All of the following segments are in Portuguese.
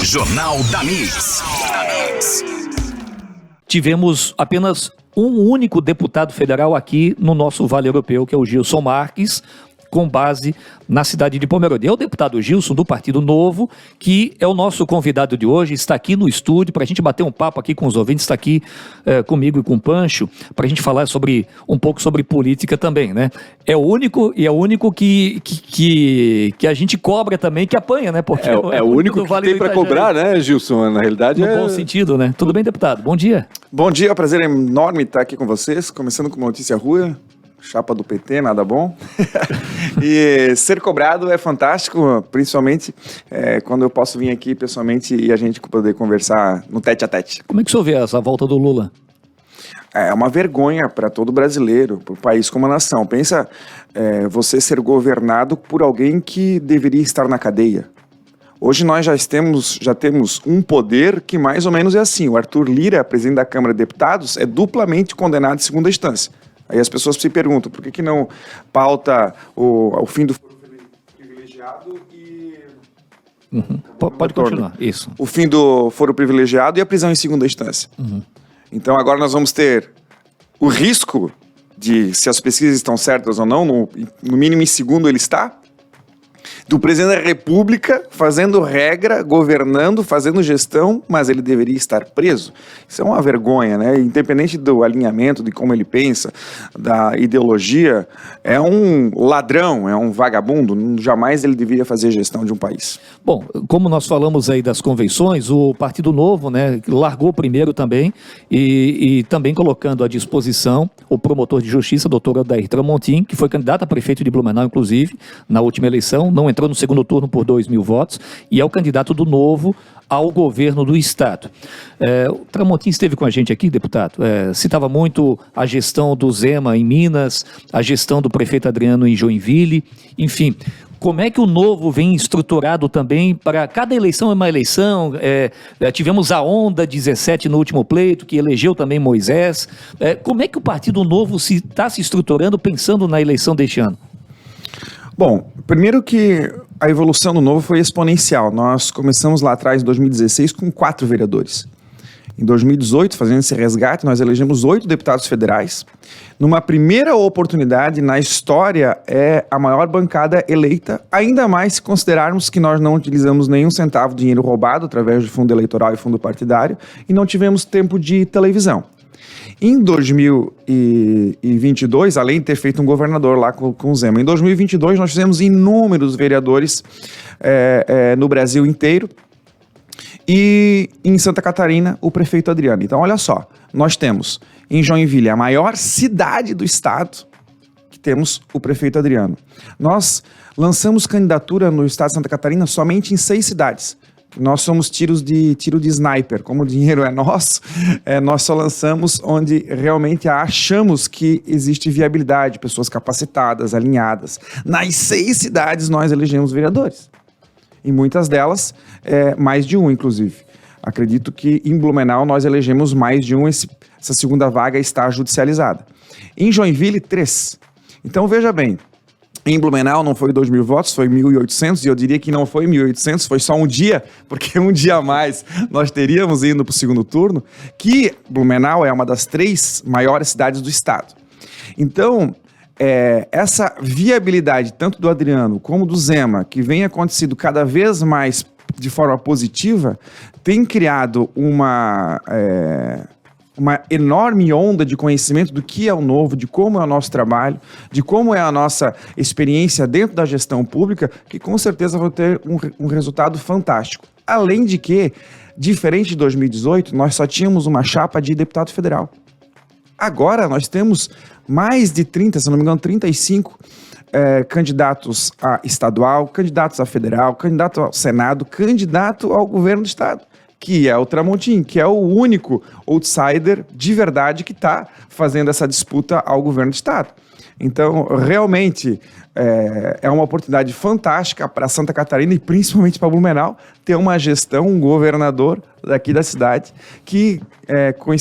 Jornal da Mix. Tivemos apenas um único deputado federal aqui no nosso Vale Europeu, que é o Gilson Marques, com base na cidade de Pomerode. É o deputado Gilson, do Partido Novo, que é o nosso convidado de hoje, está aqui no estúdio para a gente bater um papo aqui com os ouvintes, está aqui comigo e com o Pancho, para a gente falar um pouco sobre política também, né? É o único que a gente cobra também, que apanha, né? Porque é o único que vale tem para cobrar, né, Gilson? Na realidade no bom sentido, né? Tudo bem, deputado? Bom dia. Bom dia, é um prazer enorme estar aqui com vocês, começando com uma notícia ruim. Chapa do PT, nada bom. E ser cobrado é fantástico, principalmente quando eu posso vir aqui pessoalmente e a gente poder conversar no tete a tete. Como é que o senhor vê essa volta do Lula? É uma vergonha para todo brasileiro, para o país como nação. Pensa você ser governado por alguém que deveria estar na cadeia. Hoje nós já temos um poder que mais ou menos é assim. O Arthur Lira, presidente da Câmara de Deputados, é duplamente condenado em segunda instância. Aí as pessoas se perguntam, por que não pauta o fim do foro privilegiado e... Pode continuar, isso. O fim do foro privilegiado e a prisão em segunda instância. Então agora nós vamos ter o risco de, se as pesquisas estão certas ou não, no mínimo em segundo ele está, do presidente da República fazendo regra, governando, fazendo gestão, mas ele deveria estar preso. Isso é uma vergonha, né? Independente do alinhamento, de como ele pensa, da ideologia, é um ladrão, é um vagabundo, jamais ele deveria fazer gestão de um país. Bom, como nós falamos aí das convenções, o Partido Novo, né, largou primeiro também e também colocando à disposição o promotor de justiça, doutor Odair Tramontim, que foi candidato a prefeito de Blumenau, inclusive, na última eleição, não entrou no segundo turno por 2.000 votos e é o candidato do Novo ao governo do Estado. O Tramontim esteve com a gente aqui, deputado, citava muito a gestão do Zema em Minas, a gestão do prefeito Adriano em Joinville, enfim. Como é que o Novo vem estruturado também para cada eleição é uma eleição? Tivemos a Onda 17 no último pleito, que elegeu também Moisés. Como é que o Partido Novo está se estruturando pensando na eleição deste ano? Bom, primeiro que a evolução do Novo foi exponencial. Nós começamos lá atrás, em 2016, com 4 vereadores. Em 2018, fazendo esse resgate, nós elegemos 8 deputados federais. Numa primeira oportunidade na história, é a maior bancada eleita, ainda mais se considerarmos que nós não utilizamos nenhum centavo de dinheiro roubado através de fundo eleitoral e fundo partidário e não tivemos tempo de televisão. Em 2022, além de ter feito um governador lá com o Zema, em 2022 nós fizemos inúmeros vereadores no Brasil inteiro e em Santa Catarina o prefeito Adriano. Então olha só, nós temos em Joinville, a maior cidade do estado, que temos o prefeito Adriano. Nós lançamos candidatura no estado de Santa Catarina somente em 6 cidades. Nós somos tiro de sniper, como o dinheiro é nosso, nós só lançamos onde realmente achamos que existe viabilidade, pessoas capacitadas, alinhadas. Nas 6 cidades nós elegemos vereadores, em muitas delas mais de um, inclusive. Acredito que em Blumenau nós elegemos mais de um, essa segunda vaga está judicializada. Em Joinville, 3. Então veja bem, em Blumenau não foi 2.000 votos, foi 1.800, e eu diria que não foi 1.800, foi só um dia, porque um dia a mais nós teríamos indo para o segundo turno, que Blumenau é uma das 3 maiores cidades do estado. Então, essa viabilidade, tanto do Adriano como do Zema, que vem acontecendo cada vez mais de forma positiva, tem criado uma enorme onda de conhecimento do que é o Novo, de como é o nosso trabalho, de como é a nossa experiência dentro da gestão pública, que com certeza vai ter um resultado fantástico. Além de que, diferente de 2018, nós só tínhamos uma chapa de deputado federal. Agora nós temos mais de 30, se não me engano, 35 candidatos a estadual, candidatos a federal, candidato ao Senado, candidato ao governo do estado, que é o Tramontim, que é o único outsider de verdade que está fazendo essa disputa ao governo do estado. Então, realmente, é uma oportunidade fantástica para Santa Catarina e principalmente para Blumenau ter uma gestão, um governador daqui da cidade que,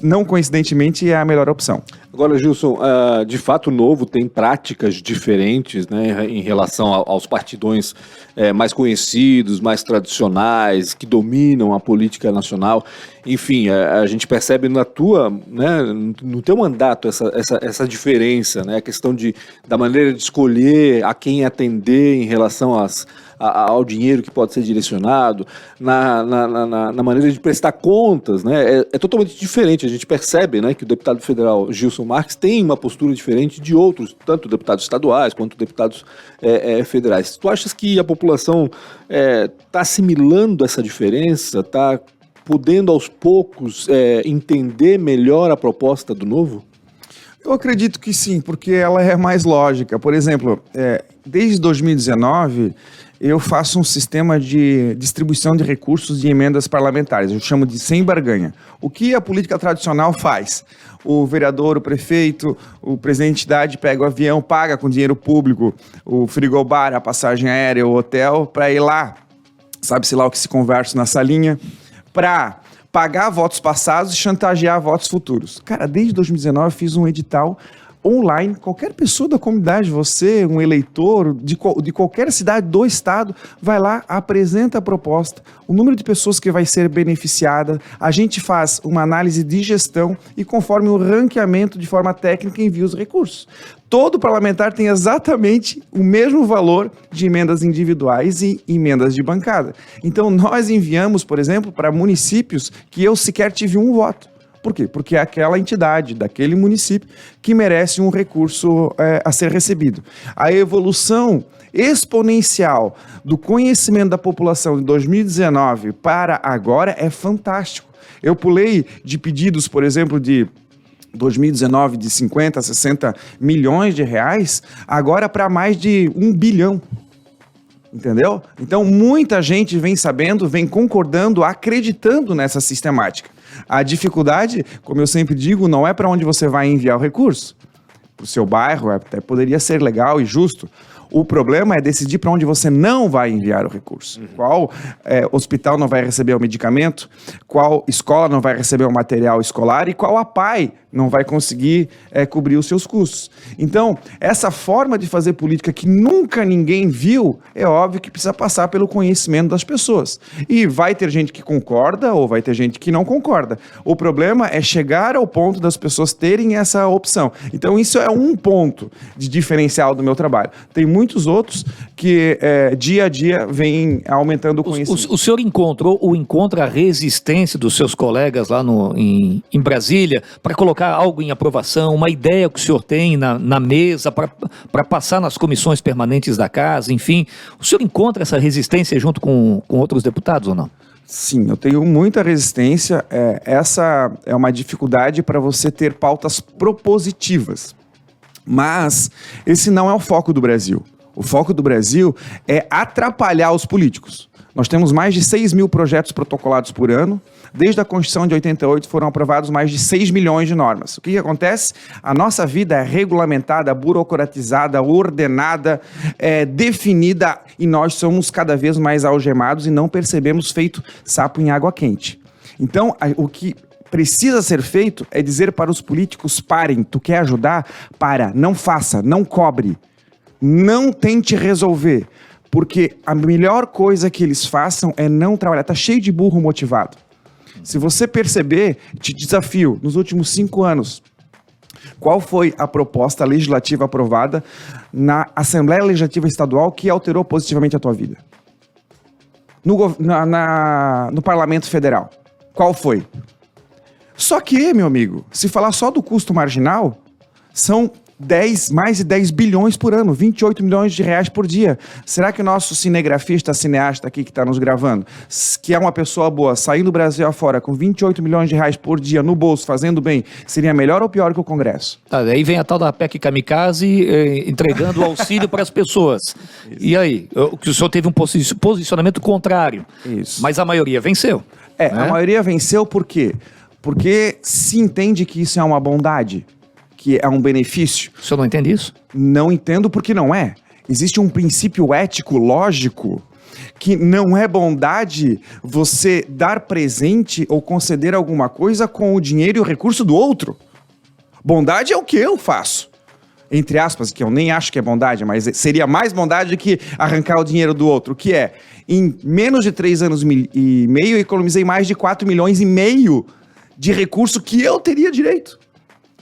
não coincidentemente, é a melhor opção. Agora, Gilson, de fato o Novo tem práticas diferentes, né, em relação aos partidões mais conhecidos, mais tradicionais, que dominam a política nacional. Enfim, a gente percebe no teu mandato essa diferença, né, a questão da maneira de escolher a quem atender em relação ao dinheiro que pode ser direcionado, na maneira de prestar contas, né? É totalmente diferente. A gente percebe, né, que o deputado federal Gilson Marques tem uma postura diferente de outros, tanto deputados estaduais quanto deputados federais. Tu achas que a população está assimilando essa diferença, está podendo aos poucos entender melhor a proposta do Novo? Eu acredito que sim, porque ela é mais lógica. Por exemplo, desde 2019, eu faço um sistema de distribuição de recursos de emendas parlamentares. Eu chamo de sem barganha. O que a política tradicional faz? O vereador, o prefeito, o presidente da entidade pega o avião, paga com dinheiro público o frigobar, a passagem aérea, o hotel, para ir lá, sabe-se lá o que se conversa na salinha, para pagar votos passados e chantagear votos futuros. Cara, desde 2019 eu fiz um edital online, qualquer pessoa da comunidade, você, um eleitor de qualquer cidade do estado, vai lá, apresenta a proposta, o número de pessoas que vai ser beneficiada, a gente faz uma análise de gestão e conforme o ranqueamento de forma técnica envia os recursos. Todo parlamentar tem exatamente o mesmo valor de emendas individuais e emendas de bancada. Então nós enviamos, por exemplo, para municípios que eu sequer tive um voto. Por quê? Porque é aquela entidade daquele município que merece um recurso a ser recebido. A evolução exponencial do conhecimento da população de 2019 para agora é fantástico. Eu pulei de pedidos, por exemplo, de 2019 de 50, 60 milhões de reais, agora para mais de 1 bilhão. Entendeu? Então, muita gente vem sabendo, vem concordando, acreditando nessa sistemática. A dificuldade, como eu sempre digo, não é para onde você vai enviar o recurso. Para o seu bairro, até poderia ser legal e justo. O problema é decidir para onde você não vai enviar o recurso. Qual hospital não vai receber o medicamento, qual escola não vai receber o material escolar e qual APAE não vai conseguir cobrir os seus custos. Então, essa forma de fazer política que nunca ninguém viu, é óbvio que precisa passar pelo conhecimento das pessoas. E vai ter gente que concorda ou vai ter gente que não concorda. O problema é chegar ao ponto das pessoas terem essa opção. Então, isso é um ponto de diferencial do meu trabalho. Tem muitos outros que dia a dia vêm aumentando o conhecimento. O senhor encontra a resistência dos seus colegas lá em Brasília para colocar algo em aprovação, uma ideia que o senhor tem na mesa para passar nas comissões permanentes da casa, enfim. O senhor encontra essa resistência junto com outros deputados ou não? Sim, eu tenho muita resistência. Essa é uma dificuldade para você ter pautas propositivas. Mas esse não é o foco do Brasil. O foco do Brasil é atrapalhar os políticos. Nós temos mais de 6 mil projetos protocolados por ano. Desde a Constituição de 88 foram aprovados mais de 6 milhões de normas. O que acontece? A nossa vida é regulamentada, burocratizada, ordenada, definida e nós somos cada vez mais algemados e não percebemos feito sapo em água quente. Então, o que precisa ser feito é dizer para os políticos: parem, tu quer ajudar? Para, não faça, não cobre, não tente resolver. Porque a melhor coisa que eles façam é não trabalhar. Tá cheio de burro motivado. Se você perceber, te desafio, nos últimos 5 anos, qual foi a proposta legislativa aprovada na Assembleia Legislativa Estadual que alterou positivamente a tua vida? No Parlamento Federal. Qual foi? Só que, meu amigo, se falar só do custo marginal, são mais de 10 bilhões por ano, 28 milhões de reais por dia. Será que o nosso cinegrafista, cineasta aqui que está nos gravando, que é uma pessoa boa, saindo do Brasil afora com 28 milhões de reais por dia no bolso, fazendo bem, seria melhor ou pior que o Congresso? Tá, aí vem a tal da PEC Kamikaze entregando auxílio para as pessoas. Isso. E aí? O senhor teve um posicionamento contrário. Isso. Mas a maioria venceu. Né? A maioria venceu por quê? Porque se entende que isso é uma bondade, que é um benefício. O senhor não entende isso? Não entendo porque não é. Existe um princípio ético, lógico, que não é bondade você dar presente ou conceder alguma coisa com o dinheiro e o recurso do outro. Bondade é o que eu faço. Entre aspas, que eu nem acho que é bondade, mas seria mais bondade que arrancar o dinheiro do outro, que é, em menos de 3 anos e meio, eu economizei mais de 4,5 milhões de recurso que eu teria direito.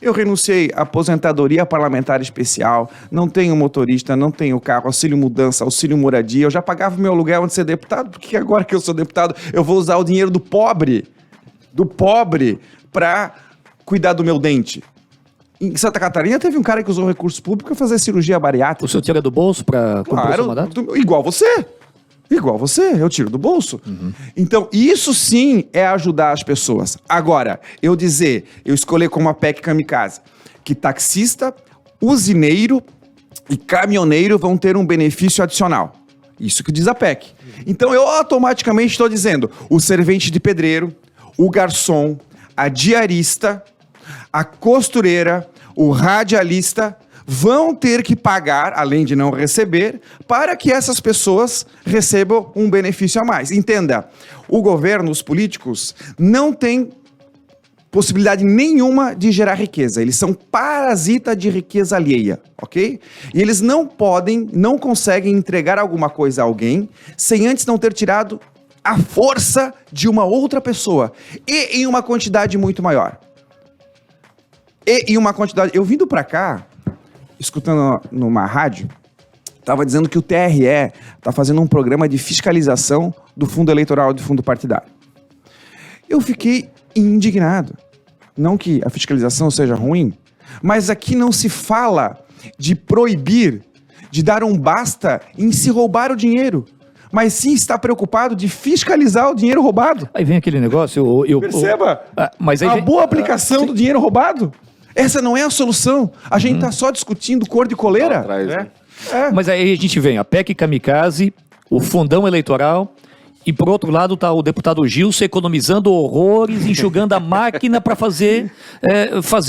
Eu renunciei à aposentadoria parlamentar especial, não tenho motorista, não tenho carro, auxílio mudança, auxílio moradia, eu já pagava meu aluguel antes de ser deputado, porque agora que eu sou deputado, eu vou usar o dinheiro do pobre, para cuidar do meu dente. Em Santa Catarina teve um cara que usou recursos públicos para fazer cirurgia bariátrica. O senhor tira do bolso para cumprir o seu mandato? Igual você, eu tiro do bolso. Então, isso sim é ajudar as pessoas. Agora, eu escolher como a PEC kamikaze, que taxista, usineiro e caminhoneiro vão ter um benefício adicional. Isso que diz a PEC. Então, eu automaticamente estou dizendo, o servente de pedreiro, o garçom, a diarista, a costureira, o radialista vão ter que pagar, além de não receber, para que essas pessoas recebam um benefício a mais. Entenda, o governo, os políticos, não têm possibilidade nenhuma de gerar riqueza. Eles são parasita de riqueza alheia, ok? E eles não conseguem entregar alguma coisa a alguém sem antes não ter tirado a força de uma outra pessoa. E em uma quantidade muito maior. Eu vindo pra cá, escutando numa rádio, estava dizendo que o TRE está fazendo um programa de fiscalização do fundo eleitoral e do fundo partidário. Eu fiquei indignado. Não que a fiscalização seja ruim, mas aqui não se fala de proibir, de dar um basta em se roubar o dinheiro, mas sim está preocupado de fiscalizar o dinheiro roubado. Aí vem aquele negócio... Perceba, mas aí a vem, boa aplicação do dinheiro roubado. Essa não é a solução. A gente está só discutindo cor de coleira. Atrás, né? Mas aí a gente vem a PEC kamikaze, o fundão eleitoral, e por outro lado está o deputado Gilson economizando horrores, enxugando a máquina para fazer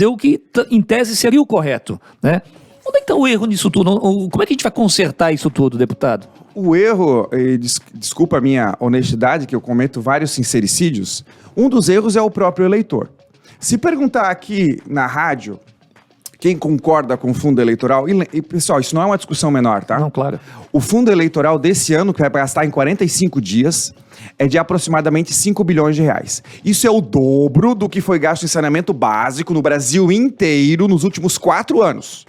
o que em tese seria o correto, né? Onde é que está o erro nisso tudo? Como é que a gente vai consertar isso tudo, deputado? O erro, desculpa a minha honestidade, que eu cometo vários sincericídios, um dos erros é o próprio eleitor. Se perguntar aqui na rádio quem concorda com o fundo eleitoral, e pessoal, isso não é uma discussão menor, tá? Não, claro. O fundo eleitoral desse ano, que vai gastar em 45 dias, é de aproximadamente 5 bilhões de reais. Isso é o dobro do que foi gasto em saneamento básico no Brasil inteiro nos últimos 4 anos.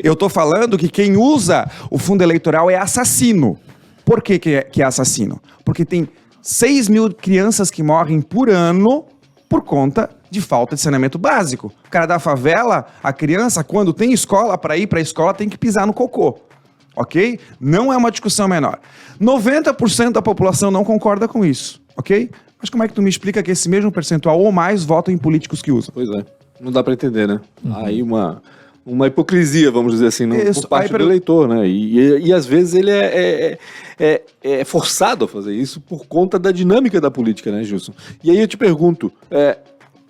Eu tô falando que quem usa o fundo eleitoral é assassino. Por que é assassino? Porque tem 6 mil crianças que morrem por ano por conta de falta de saneamento básico. O cara da favela, a criança, quando tem escola, para ir para a escola, tem que pisar no cocô. Ok? Não é uma discussão menor. 90% da população não concorda com isso. Ok? Mas como é que tu me explica que esse mesmo percentual ou mais votam em políticos que usam? Pois é. Não dá para entender, né? Aí uma hipocrisia, vamos dizer assim, por parte do eleitor, né? E às vezes ele é forçado a fazer isso por conta da dinâmica da política, né, Gilson? E aí eu te pergunto,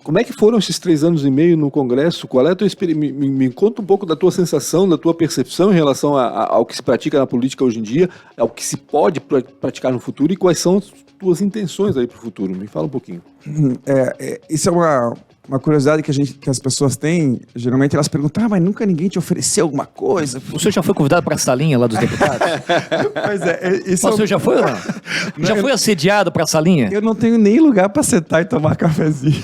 como é que foram esses 3 anos e meio no Congresso? Qual é a tua experiência? Me conta um pouco da tua sensação, da tua percepção em relação ao que se pratica na política hoje em dia, ao que se pode praticar no futuro e quais são as tuas intenções aí para o futuro. Me fala um pouquinho. Isso é uma curiosidade que as pessoas têm. Geralmente elas perguntam, mas nunca ninguém te ofereceu alguma coisa? O senhor já foi convidado para a salinha lá dos deputados? Pois é. Mas o senhor já foi ou não? Já foi assediado para a salinha? Eu não tenho nem lugar para sentar e tomar cafezinho.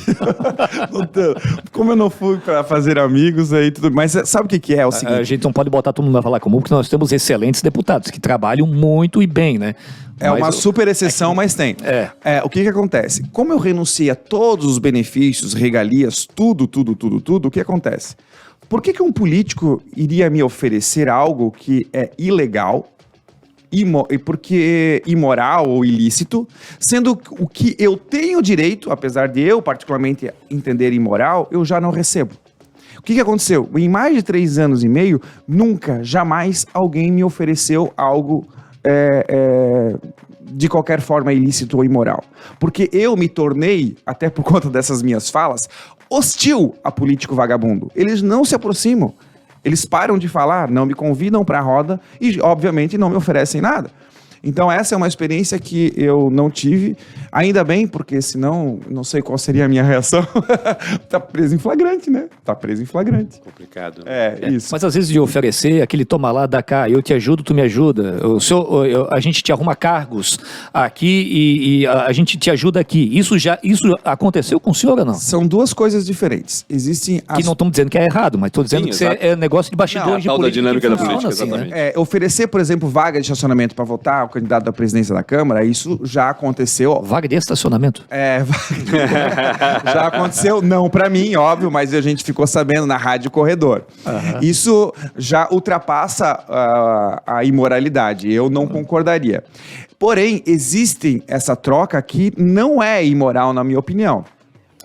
Como eu não fui para fazer amigos aí tudo, mas sabe o que é o seguinte? A gente não pode botar todo mundo na falar comum, porque nós temos excelentes deputados que trabalham muito e bem, né? É uma super exceção, mas tem. O que acontece? Como eu renunciei a todos os benefícios, regalias, tudo, o que acontece? Por que um político iria me oferecer algo que é ilegal, porque imoral ou ilícito, sendo o que eu tenho direito, apesar de eu particularmente entender imoral, eu já não recebo? O que aconteceu? Em mais de 3 anos e meio, nunca, jamais alguém me ofereceu algo de qualquer forma ilícito ou imoral. Porque eu me tornei, até por conta dessas minhas falas, hostil a político vagabundo. Eles não se aproximam. Eles param de falar, não me convidam para a roda e, obviamente, não me oferecem nada. Então, essa é uma experiência que eu não tive, ainda bem, porque senão, não sei qual seria a minha reação. Tá preso em flagrante, né? Tá preso em flagrante. Complicado. Isso. Mas às vezes de oferecer aquele toma lá, dá cá, eu te ajudo, tu me ajuda, a gente te arruma cargos aqui e a gente te ajuda aqui. Isso aconteceu com o senhor ou não? São duas coisas diferentes. Existem Que não estamos dizendo que é errado, mas estou dizendo que exato. é negócio de bastidores de a tal da política. dinâmica da funciona política, assim, né? exatamente. Oferecer, por exemplo, vaga de estacionamento para votar o candidato da presidência da Câmara, isso já aconteceu. Vaga de estacionamento. Já aconteceu, não para mim, óbvio, mas a gente ficou sabendo na Rádio Corredor. Isso já ultrapassa a imoralidade, eu não concordaria. Porém, existe essa troca que não é imoral, na minha opinião.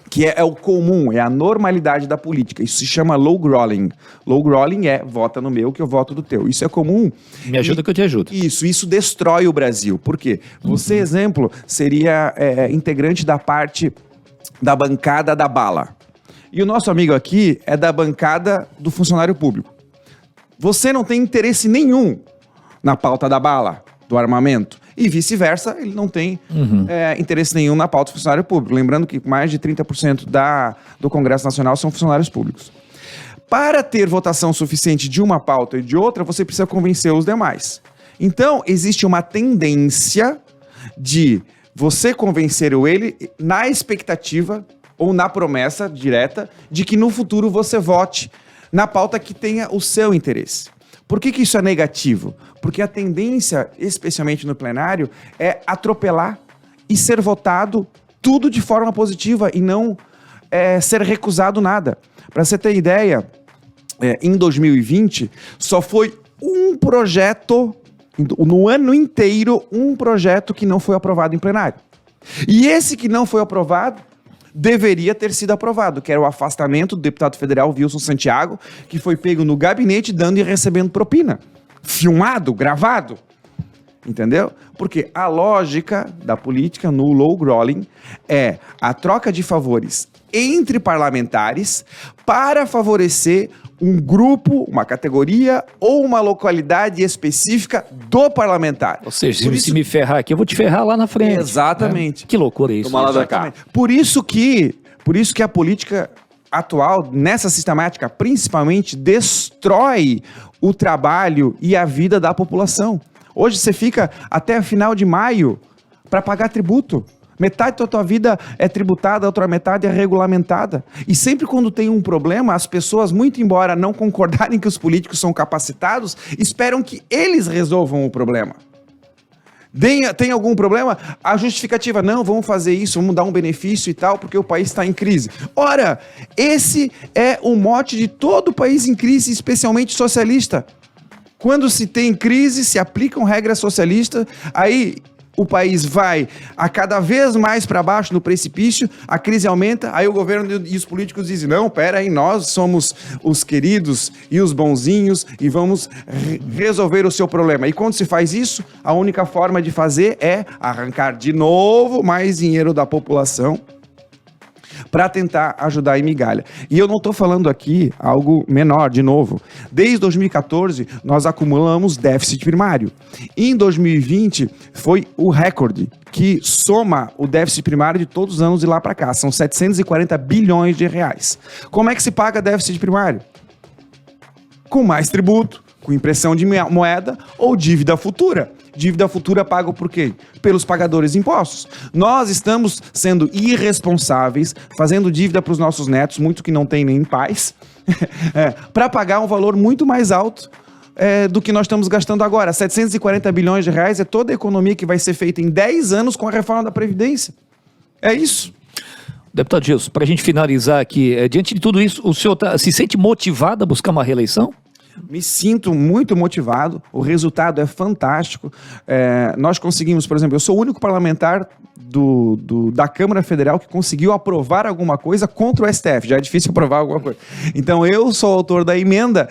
Que é o comum, é a normalidade da política. Isso se chama lowgrolling. Lowgrolling é vota no meu que eu voto do teu. Isso é comum. Me ajuda que eu te ajudo. Isso destrói o Brasil. Por quê? Você, exemplo, seria integrante da parte da bancada da bala. E o nosso amigo aqui é da bancada do funcionário público. Você não tem interesse nenhum na pauta da bala, do armamento. E vice-versa, ele não tem interesse nenhum na pauta do funcionário público. Lembrando que mais de 30% do Congresso Nacional são funcionários públicos. Para ter votação suficiente de uma pauta e de outra, você precisa convencer os demais. Então, existe uma tendência de você convencer ele na expectativa ou na promessa direta de que no futuro você vote na pauta que tenha o seu interesse. Por que isso é negativo? Porque a tendência, especialmente no plenário, é atropelar e ser votado tudo de forma positiva e não ser recusado nada. Para você ter ideia, em 2020, só foi um projeto, no ano inteiro, um projeto que não foi aprovado em plenário. E esse que não foi aprovado, deveria ter sido aprovado, que era o afastamento do deputado federal Wilson Santiago, que foi pego no gabinete dando e recebendo propina. Filmado, gravado. Entendeu? Porque a lógica da política no lowgrolling é a troca de favores entre parlamentares para favorecer um grupo, uma categoria ou uma localidade específica do parlamentar. Ou seja, se me ferrar aqui, eu vou te ferrar lá na frente. Exatamente. Né? Que loucura isso. Toma lá da cá. Por isso que a política atual, nessa sistemática, principalmente, destrói o trabalho e a vida da população. Hoje você fica até final de maio para pagar tributo. Metade da tua vida é tributada, a outra metade é regulamentada. E sempre quando tem um problema, as pessoas, muito embora não concordarem que os políticos são capacitados, esperam que eles resolvam o problema. Tem algum problema? A justificativa, não, vamos fazer isso, vamos dar um benefício e tal, porque o país está em crise. Ora, esse é o mote de todo o país em crise, especialmente socialista. Quando se tem crise, se aplicam regras socialistas, aí o país vai a cada vez mais para baixo no precipício, a crise aumenta, aí o governo e os políticos dizem, não, pera aí, nós somos os queridos e os bonzinhos e vamos resolver o seu problema. E quando se faz isso, a única forma de fazer é arrancar de novo mais dinheiro da população para tentar ajudar em migalha. E eu não estou falando aqui algo menor, de novo. Desde 2014, nós acumulamos déficit primário. Em 2020, foi o recorde que soma o déficit primário de todos os anos de lá para cá. São 740 bilhões de reais. Como é que se paga déficit primário? Com mais tributo, com impressão de moeda ou dívida futura. Dívida futura paga por quê? Pelos pagadores de impostos. Nós estamos sendo irresponsáveis, fazendo dívida para os nossos netos, muito que não tem nem pais, para pagar um valor muito mais alto do que nós estamos gastando agora. 740 bilhões de reais é toda a economia que vai ser feita em 10 anos com a reforma da Previdência. É isso. Deputado Gilson, para a gente finalizar aqui, diante de tudo isso, o senhor se sente motivado a buscar uma reeleição? Me sinto muito motivado, o resultado é fantástico. Nós conseguimos, por exemplo, eu sou o único parlamentar da Câmara Federal que conseguiu aprovar alguma coisa contra o STF. Já é difícil aprovar alguma coisa. Então eu sou autor da emenda